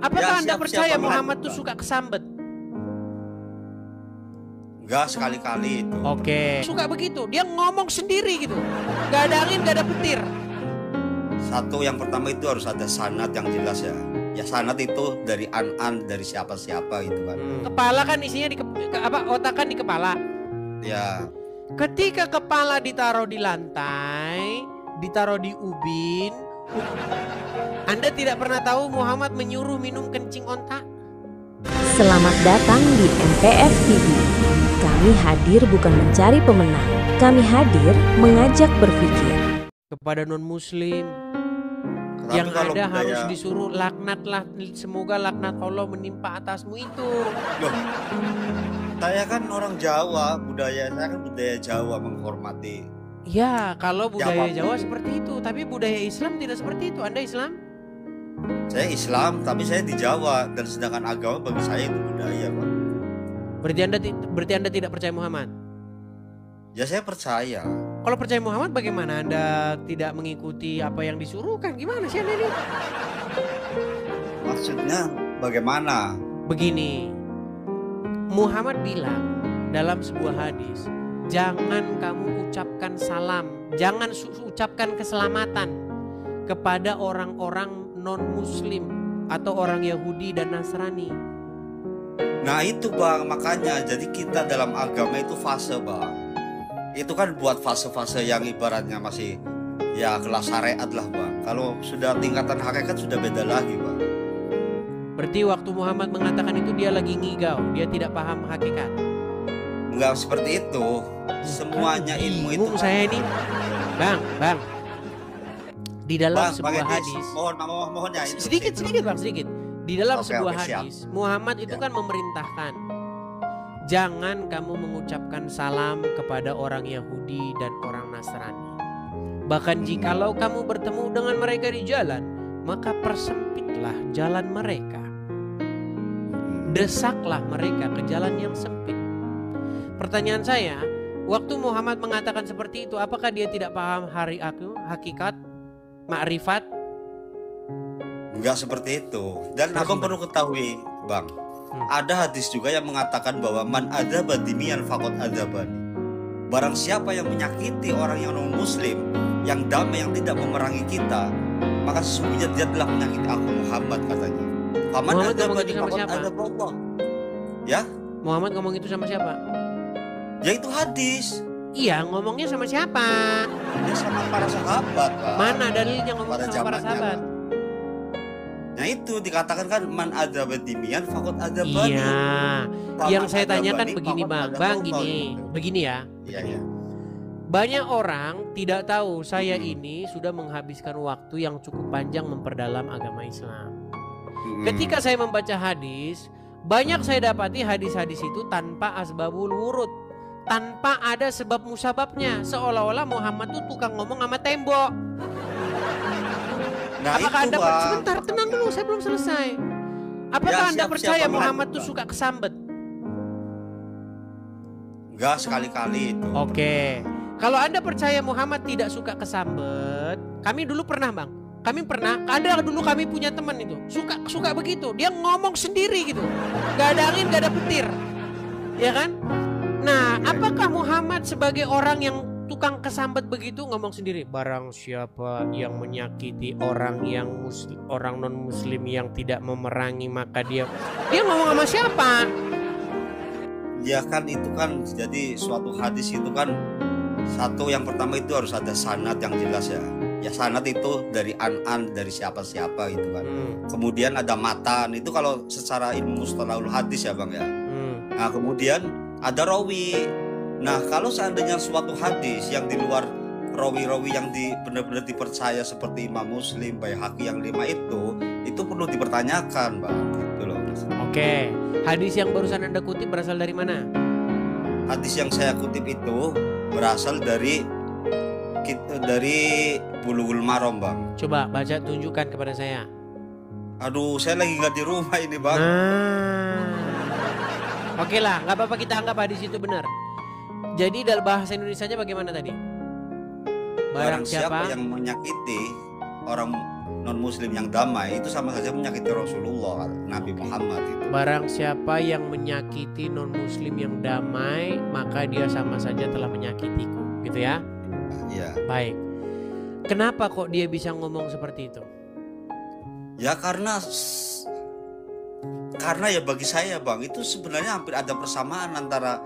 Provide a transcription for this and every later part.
Apakah Anda percaya siapa Muhammad lagi, tuh Bang? suka kesambet? Enggak, sekali-kali itu. Oke. Suka begitu, dia ngomong sendiri gitu. Gak ada angin, gak ada petir. Satu, yang pertama itu harus ada sanad yang jelas ya. Ya sanad itu dari an-an, dari siapa-siapa gitu kan. Kepala kan isinya di otak kan di kepala. Ya. Ketika kepala ditaruh di lantai, ditaruh di ubin, Anda tidak pernah tahu Muhammad menyuruh minum kencing onta? Selamat datang di MPR TV. Kami hadir bukan mencari pemenang. Kami hadir mengajak berpikir. Kepada non-muslim Tapi yang kalau ada budaya- harus disuruh laknatlah, semoga laknat Allah menimpa atasmu itu. Loh, saya kan orang Jawa, budaya saya kan budaya Jawa menghormati. Ya, kalau budaya Jawa. Jawa seperti itu, tapi budaya Islam tidak seperti itu. Anda Islam? Saya Islam, tapi saya di Jawa, dan sedangkan agama bagi saya itu budaya, Pak. Berarti Anda tidak percaya Muhammad? Ya saya percaya. Kalau percaya Muhammad bagaimana Anda tidak mengikuti apa yang disuruhkan? Gimana sih Anda ini? Maksudnya bagaimana? Begini, Muhammad bilang dalam sebuah hadis, jangan kamu ucapkan salam, jangan ucapkan keselamatan kepada orang-orang non-muslim atau orang Yahudi dan Nasrani. Nah itu Bang, makanya jadi kita dalam agama itu fase Bang. Itu kan buat fase-fase yang ibaratnya masih ya kelas syariat lah Bang. Kalau sudah tingkatan hakikat sudah beda lagi Bang. Berarti waktu Muhammad mengatakan itu dia lagi ngigau, dia tidak paham hakikat. Enggak seperti itu. Semuanya ilmu itu Bingung saya ini, Bang. Di dalam Bang, sebuah pakai hadis, mohon ya itu. sedikit Bang, sedikit. Di dalam Oke, sebuah siap. hadis, Muhammad itu Ya. kan memerintahkan, jangan kamu mengucapkan salam kepada orang Yahudi dan orang Nasrani. Bahkan jikalau kamu bertemu dengan mereka di jalan, maka persempitlah jalan mereka. Desaklah mereka ke jalan yang sempit. Pertanyaan saya, waktu Muhammad mengatakan seperti itu, apakah dia tidak paham hakikat, makrifat? Enggak seperti itu. Dan abang perlu ketahui Bang, ada hadis juga yang mengatakan bahwa man adzaba dimian faqad adzabani. Barang siapa yang menyakiti orang yang non muslim, yang damai, yang tidak memerangi kita, maka sesungguhnya dia telah menyakiti aku Muhammad katanya. Faman Muhammad ngomong adzabani itu sama faqad siapa? adzaballah. Ya, Muhammad ngomong itu sama siapa? ya itu hadis. Iya, ngomongnya sama siapa? Dia sama para sahabat Pak. Mana dalilnya ngomong Pada sama para zamannya, sahabat? Pak. Nah itu dikatakan kan man adzaba dimian faqad adzabani. Iya. Faman Yang saya tanyakan adzabani begini faqad Bang, adzaballah. gini. Begini ya. Iya, iya. Banyak orang tidak tahu saya ini sudah menghabiskan waktu yang cukup panjang memperdalam agama Islam. Ketika saya membaca hadis, banyak saya dapati hadis-hadis itu tanpa asbabul wurud, tanpa ada sebab musababnya, seolah-olah Muhammad tuh tukang ngomong sama tembok. Nah, Apakah itu, Anda Bang. sebentar tenang dulu, saya belum selesai. Apakah Ya, Anda siap, percaya siap, Bang. Muhammad tuh suka kesambet? Enggak, sekali-kali itu. Oke. Kalau Anda percaya Muhammad tidak suka kesambet, kami dulu pernah Bang. Ada dulu kami punya teman itu suka begitu, dia ngomong sendiri gitu, gak ada angin, gak ada petir, ya kan? Nah, apakah Muhammad sebagai orang yang tukang kesambet begitu ngomong sendiri? Barang siapa yang menyakiti orang orang non muslim yang tidak memerangi, maka dia ngomong sama siapa? Ya kan itu kan jadi suatu hadis itu kan satu, yang pertama itu harus ada sanad yang jelas ya. Ya sanad itu dari an-an, dari siapa-siapa gitu kan. Kemudian ada matan, itu kalau secara ilmu mustalahul hadis ya Bang ya. Nah kemudian ada rawi. Nah kalau seandainya suatu hadis yang di luar rawi-rawi yang benar-benar dipercaya seperti Imam Muslim, Baihaqi yang 5 itu perlu dipertanyakan Bang, gitu loh. Oke, hadis yang barusan Anda kutip berasal dari mana? Hadis yang saya kutip itu berasal dari Bulughul Maram Bang. Coba baca, tunjukkan kepada saya. Aduh, saya lagi nggak di rumah ini Bang. Oke lah, nggak apa-apa, kita anggap hadis itu benar. Jadi dalam bahasa Indonesianya bagaimana tadi? Barang siapa yang menyakiti orang non muslim yang damai itu sama saja menyakiti Rasulullah Nabi Muhammad itu. Barang siapa yang menyakiti non muslim yang damai, maka dia sama saja telah menyakitiku, gitu ya. Iya. Baik. Kenapa kok dia bisa ngomong seperti itu? Ya karena ya bagi saya Bang, itu sebenarnya hampir ada persamaan antara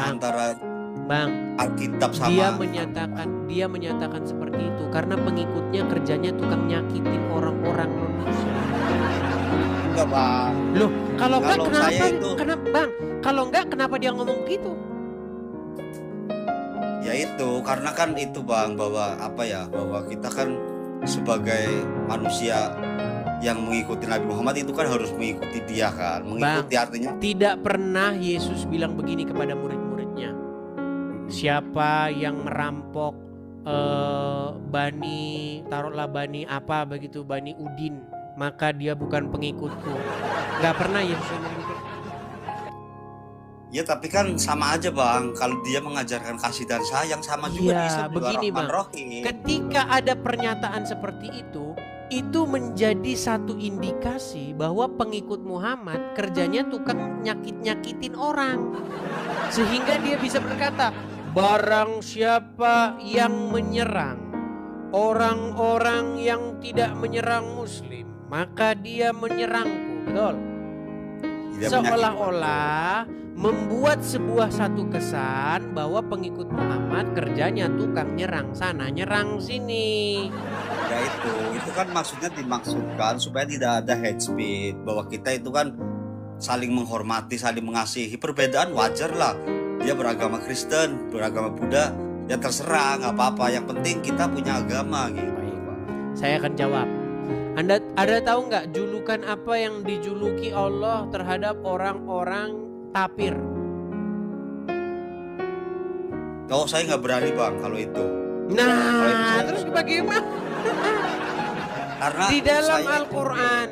antara Bang, Alkitab sama dia menyatakan seperti itu karena pengikutnya kerjanya tukang nyakitin orang-orang non muslim. Enggak Bang. Loh, kalau enggak kenapa dia ngomong begitu? Ya itu karena kan itu Bang, bahwa bahwa kita kan sebagai manusia yang mengikuti Nabi Muhammad itu kan harus mengikuti dia kan. Mengikuti Bang, artinya tidak pernah Yesus bilang begini kepada murid-muridnya. Siapa yang merampok Bani apa begitu, Bani Udin, maka dia bukan pengikutku. Gak pernah Yesus ngomong gitu. Ya tapi kan sama aja Bang, kalau dia mengajarkan kasih dan sayang sama juga Ya Isa juga begini Bang, Rahim. ketika ada pernyataan seperti itu menjadi satu indikasi bahwa pengikut Muhammad kerjanya tukang nyakitin orang. Sehingga dia bisa berkata, barang siapa yang menyerang orang-orang yang tidak menyerang muslim, maka dia menyerangku. Betul? Seolah-olah membuat sebuah satu kesan bahwa pengikut Muhammad kerjanya tukang nyerang sana, nyerang sini. Ya itu kan dimaksudkan supaya tidak ada hate speech, bahwa kita itu kan saling menghormati, saling mengasihi. Perbedaan wajar lah. Dia beragama Kristen, beragama Buddha, ya terserah, nggak apa-apa. Yang penting kita punya agama gitu. Baik, saya akan jawab. Anda ada tahu nggak julukan apa yang dijuluki Allah terhadap orang-orang tapir? Oh, saya nggak berani Bang kalau itu. Nah, terus bagaimana? Karena di dalam Al-Quran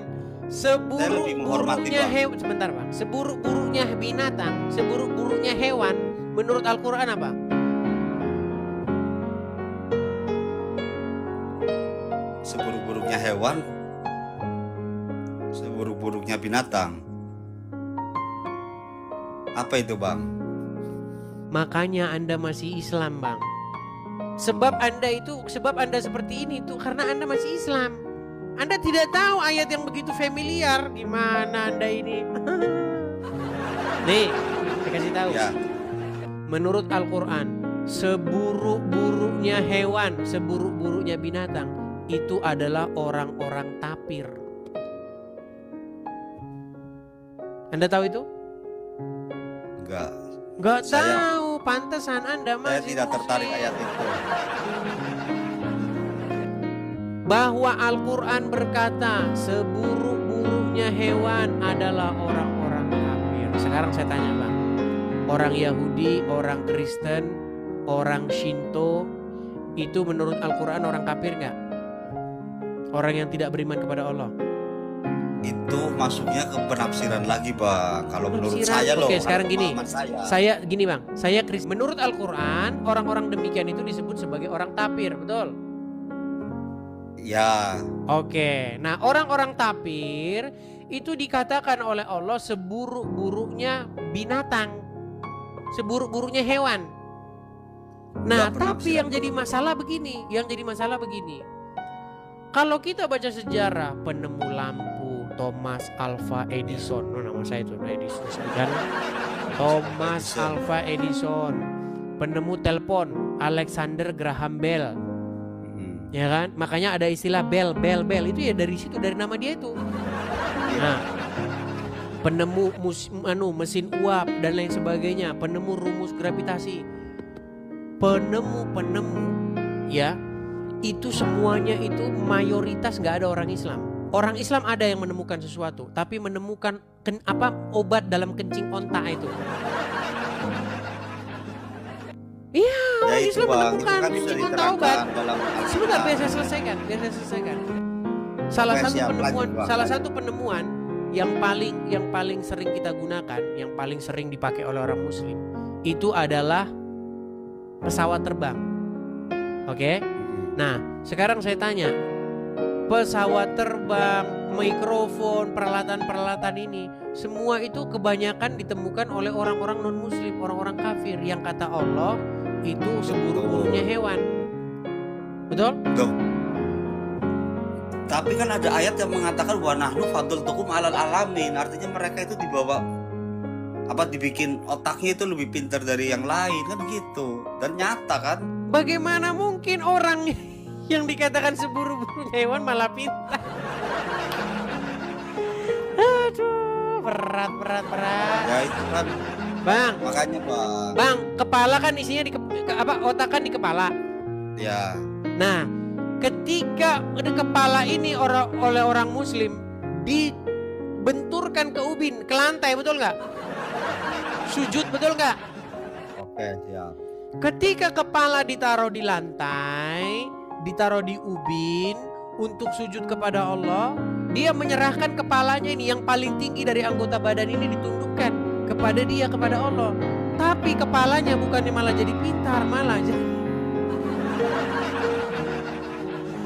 seburuk-buruknya hewan, sebentar Bang, seburuk-buruknya binatang, seburuk-buruknya hewan, menurut Al-Quran apa? Seburuk-buruknya hewan, seburuk-buruknya binatang. Apa itu Bang? Makanya Anda masih Islam Bang. Sebab Anda seperti ini tuh karena Anda masih Islam. Anda tidak tahu ayat yang begitu familiar. Gimana Anda ini? Nih, saya kasih tahu. Ya. Menurut Al-Quran, seburuk-buruknya hewan, seburuk-buruknya binatang, itu adalah orang-orang tapir. Anda tahu itu? Enggak tahu, pantesan Anda masih. Saya tidak tertarik ayat itu. Bahwa Al-Quran berkata seburuk-buruknya hewan adalah orang-orang kafir. Sekarang saya tanya Bang, orang Yahudi, orang Kristen, orang Shinto, itu menurut Al-Quran orang kafir nggak? Orang yang tidak beriman kepada Allah. Itu masuknya ke penafsiran lagi Bang. Kalau menurut saya loh. Oke, sekarang gini. Saya gini Bang, saya Kristen. Menurut Al-Quran, orang-orang demikian itu disebut sebagai orang tapir, betul? Ya. Oke, nah orang-orang tapir itu dikatakan oleh Allah seburuk-buruknya binatang, seburuk-buruknya hewan. Nah, tapi yang jadi masalah begini, kalau kita baca sejarah penemu lampu Thomas Alva Edison, nama saya itu Edison kan? Thomas Alva Edison, penemu telepon Alexander Graham Bell. Ya kan, makanya ada istilah bell itu ya dari situ, dari nama dia itu. Nah, penemu mesin uap dan lain sebagainya, penemu rumus gravitasi, penemu ya, itu semuanya itu mayoritas nggak ada orang Islam. Orang Islam ada yang menemukan sesuatu, tapi menemukan obat dalam kencing onta itu. Iya, orang ya Islam menemukan kan kencing onta obat. Sebentar, biar saya selesaikan. Salah satu penemuan yang paling sering kita gunakan, yang paling sering dipakai oleh orang Muslim, itu adalah pesawat terbang. Oke? Nah, sekarang saya tanya, pesawat terbang, mikrofon, peralatan-peralatan ini, semua itu kebanyakan ditemukan oleh orang-orang non-muslim, orang-orang kafir yang kata Allah itu seburuk-buruknya hewan. Betul? Tuh. Tapi kan ada ayat yang mengatakan wa nahnu faddaltukum alal alamin, artinya mereka itu dibikin otaknya itu lebih pintar dari yang lain kan gitu. Dan nyata kan? Bagaimana mungkin orang yang dikatakan seburuk-buruknya hewan malah pintar? Aduh, berat. Ya itu kan. Bang, Makanya Bang. Bang, kepala kan isinya otak kan di kepala. Ya. Nah, ketika kepala ini oleh orang muslim dibenturkan ke ubin, ke lantai, betul nggak? Sujud, betul nggak? Oke, siap. Ketika kepala ditaruh di lantai, ditaruh di ubin untuk sujud kepada Allah, dia menyerahkan kepalanya ini yang paling tinggi dari anggota badan ini ditundukkan kepada dia, kepada Allah. Tapi kepalanya bukannya malah jadi pintar, malah jadi.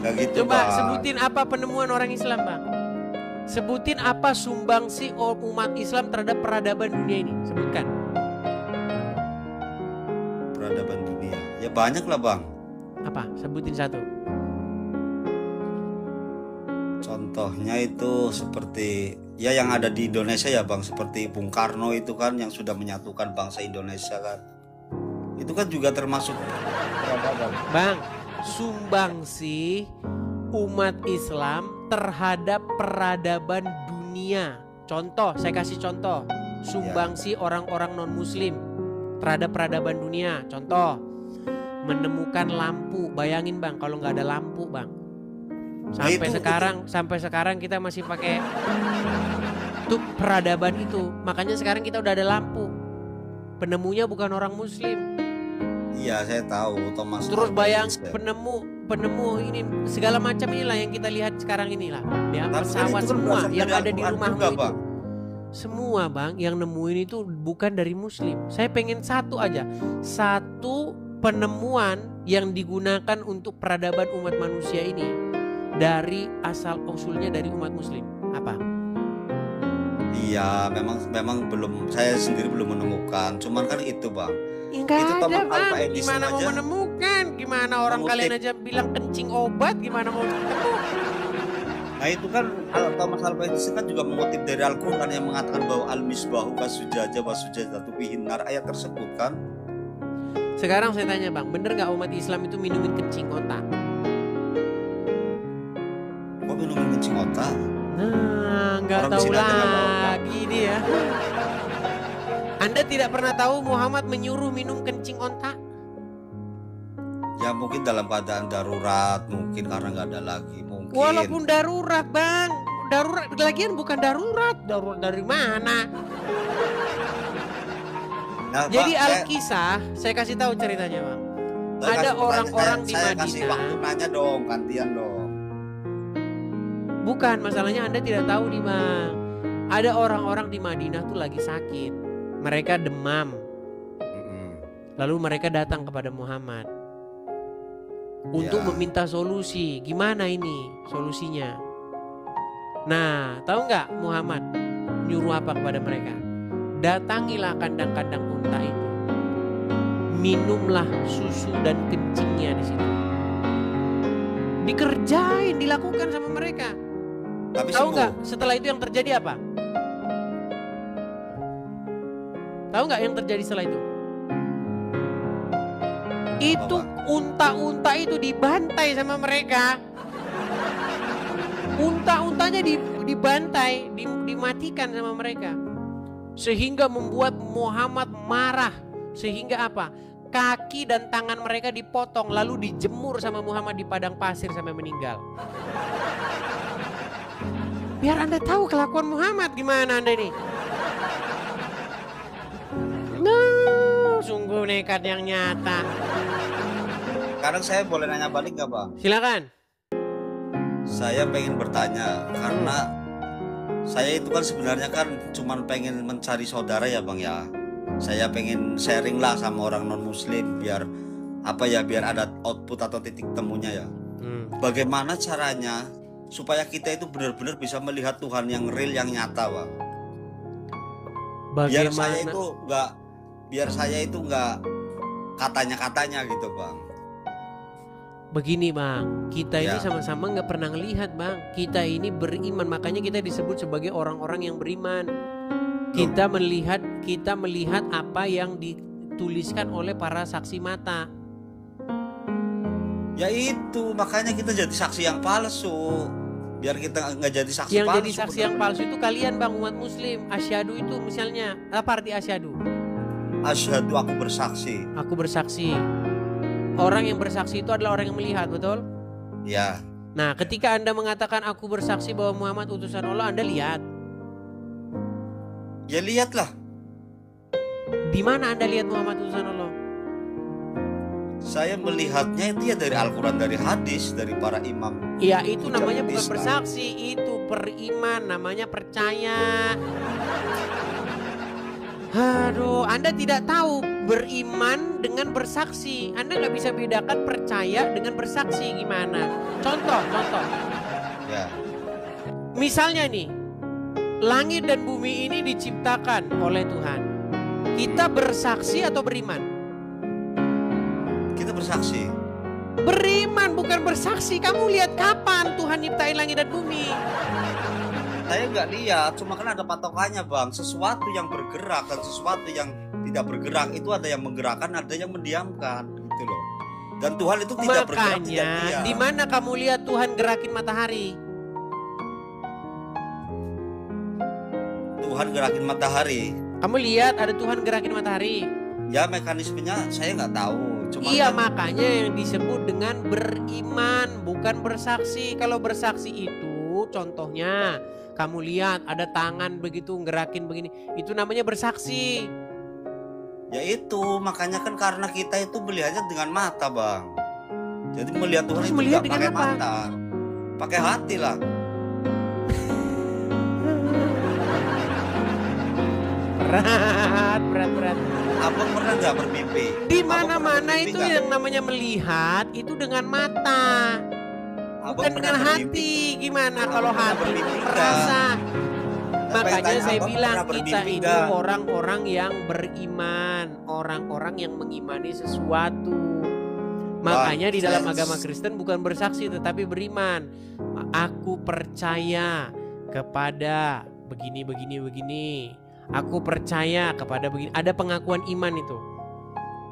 Gak gitu, Coba Bang. sebutin apa penemuan orang Islam, Bang. Sebutin apa sumbangsi umat Islam terhadap peradaban dunia ini. Sebutkan. Peradaban dunia. Ya banyak lah Bang. Apa? Sebutin satu. Contohnya itu seperti ya yang ada di Indonesia ya Bang, seperti Bung Karno itu kan yang sudah menyatukan bangsa Indonesia kan. Itu kan juga termasuk peradaban. Bang, sumbangsi umat Islam terhadap peradaban dunia. Contoh, saya kasih contoh. Sumbangsi orang-orang non-muslim terhadap peradaban dunia. Contoh, menemukan lampu. Bayangin Bang, kalau nggak ada lampu Bang. Sampai sekarang kita masih pakai itu peradaban itu. Makanya sekarang kita udah ada lampu. Penemunya bukan orang muslim. Iya, saya tahu Thomas. Terus bayang penemu ini segala macam inilah yang kita lihat sekarang inilah. Ya, pesawat semua yang ada di rumahmu itu. Bang. Semua Bang yang nemuin itu bukan dari muslim. Saya pengen satu aja. Satu penemuan yang digunakan untuk peradaban umat manusia ini dari asal usulnya dari umat muslim. Apa? Iya, memang belum, saya sendiri belum menemukan. Cuman kan itu Bang. Enggak Itu ada Thomas Bang. Alva Edison Gimana mau aja menemukan? Gimana orang mengutip. kalian aja bilang kencing obat, gimana mau ketemu? Nah itu kan Thomas Alva Edison kan juga mengutip dari Al-Quran yang mengatakan bahwa al-misbahu kasujaja wasujadatu bihinnar, ayat tersebut kan. Sekarang saya tanya Bang, bener gak umat Islam itu minumin kencing otak? Kok minumin kencing otak? Nah, nggak Orang tahu di sini aja nggak tahu. lagi dia. Anda tidak pernah tahu Muhammad menyuruh minum kencing onta? Ya mungkin dalam keadaan darurat, mungkin karena nggak ada lagi, mungkin. Walaupun darurat Bang, darurat lagian bukan darurat dari mana? Nah, Jadi Bang, Alkisah, saya kasih tahu ceritanya Bang. saya Ada kasih orang-orang di saya kasih Madinah. waktu nanya dong, gantian dong. Bukan, masalahnya Anda tidak tahu nih Bang. Ada orang-orang di Madinah tuh lagi sakit. Mereka demam. Lalu mereka datang kepada Muhammad untuk Ya. meminta solusi. Gimana ini solusinya? Nah, tahu nggak Muhammad nyuruh apa kepada mereka? Datangilah kandang-kandang unta itu. Minumlah susu dan kencingnya di situ. Dikerjain, dilakukan sama mereka. Tapi Tahu sembuh. nggak setelah itu yang terjadi apa? Tahu nggak yang terjadi setelah itu? Itu unta-unta itu dibantai sama mereka. Unta-untanya dibantai, dimatikan sama mereka. Sehingga membuat Muhammad marah. Sehingga apa? Kaki dan tangan mereka dipotong lalu dijemur sama Muhammad di padang pasir sampai meninggal. Biar Anda tahu kelakuan Muhammad gimana Anda ini. Nah, sungguh nekat yang nyata. Sekarang saya boleh nanya balik nggak Bang? Silakan. Saya pengen bertanya karena saya itu kan sebenarnya kan cuman pengen mencari saudara ya Bang ya. Saya pengen sharing lah sama orang non muslim biar apa ya, biar ada output atau titik temunya ya. Bagaimana caranya supaya kita itu benar-benar bisa melihat Tuhan yang real, yang nyata, Bang. Biar saya itu nggak katanya-katanya gitu, Bang. Begini Bang, kita ini Ya. sama-sama nggak pernah ngelihat Bang. Kita ini beriman, makanya kita disebut sebagai orang-orang yang beriman. Kita melihat apa yang dituliskan oleh para saksi mata. Ya itu, makanya kita jadi saksi yang palsu. Biar kita nggak jadi saksi Yang palsu. jadi saksi yang palsu itu kalian Bang, umat muslim. Asyhadu itu misalnya, apa arti asyhadu? Asyhadu, aku bersaksi. Aku bersaksi. Orang yang bersaksi itu adalah orang yang melihat, betul? Ya. Nah, ketika Anda mengatakan aku bersaksi bahwa Muhammad utusan Allah, Anda lihat. Ya lihatlah. Di mana Anda lihat Muhammad utusan Allah? Saya melihatnya itu ya dari Al-Quran, dari hadis, dari para imam. Ya itu namanya bukan Islam. bersaksi, itu beriman, namanya percaya. Aduh, Anda tidak tahu beriman dengan bersaksi. Anda nggak bisa bedakan percaya dengan bersaksi gimana. Contoh. Ya. Misalnya nih, langit dan bumi ini diciptakan oleh Tuhan. Kita bersaksi atau beriman? Kita bersaksi. Beriman bukan bersaksi. Kamu lihat kapan Tuhan nyiptain langit dan bumi? Saya nggak lihat, cuma kan ada patokannya, Bang. Sesuatu yang bergerak dan sesuatu yang tidak bergerak itu ada yang menggerakkan, ada yang mendiamkan, gitu loh. Dan Tuhan itu tidak bergerak, tidak Makanya, diam. di mana kamu lihat Tuhan gerakin matahari? Tuhan gerakin matahari. Kamu lihat ada Tuhan gerakin matahari? Ya mekanismenya saya nggak tahu. Cuma Iya, kan makanya yang disebut dengan beriman, bukan bersaksi. Kalau bersaksi itu contohnya kamu lihat ada tangan begitu gerakin begini, itu namanya bersaksi. ya itu, makanya kan karena kita itu melihatnya dengan mata, Bang. Jadi melihat Tuhan Terus itu melihat nggak dengan pakai apa? mata, pakai hati lah. Berat. Abang pernah nggak bermimpi? Di Abang pernah mana-mana bermimpi itu nggak? yang namanya melihat itu dengan mata. Abang Bukan pernah dengan bermimpi? hati. Gimana Abang kalau pernah hati bermimpi nggak? merasa? Makanya tanya, saya Abang bilang pernah kita bermimpi itu nggak? orang-orang yang beriman, orang-orang yang mengimani sesuatu. Makanya di dalam agama Kristen bukan bersaksi tetapi beriman. Aku percaya kepada begini. Aku percaya kepada begini. Ada pengakuan iman itu.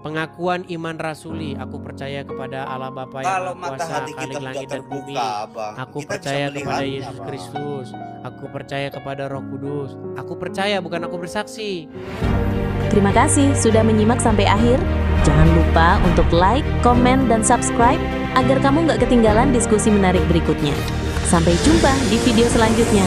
Pengakuan iman rasuli. Aku percaya kepada Allah Bapa yang Kalau Maha mata Kuasa, hati kita Khalik sudah langit dan bumi. terbuka, Bang, Aku kita bisa percaya kepada melihatnya, Yesus Bang. Kristus. Aku percaya kepada Roh Kudus. Aku percaya, bukan aku bersaksi. Terima kasih sudah menyimak sampai akhir. Jangan lupa untuk like, komen, dan subscribe agar kamu nggak ketinggalan diskusi menarik berikutnya. Sampai jumpa di video selanjutnya.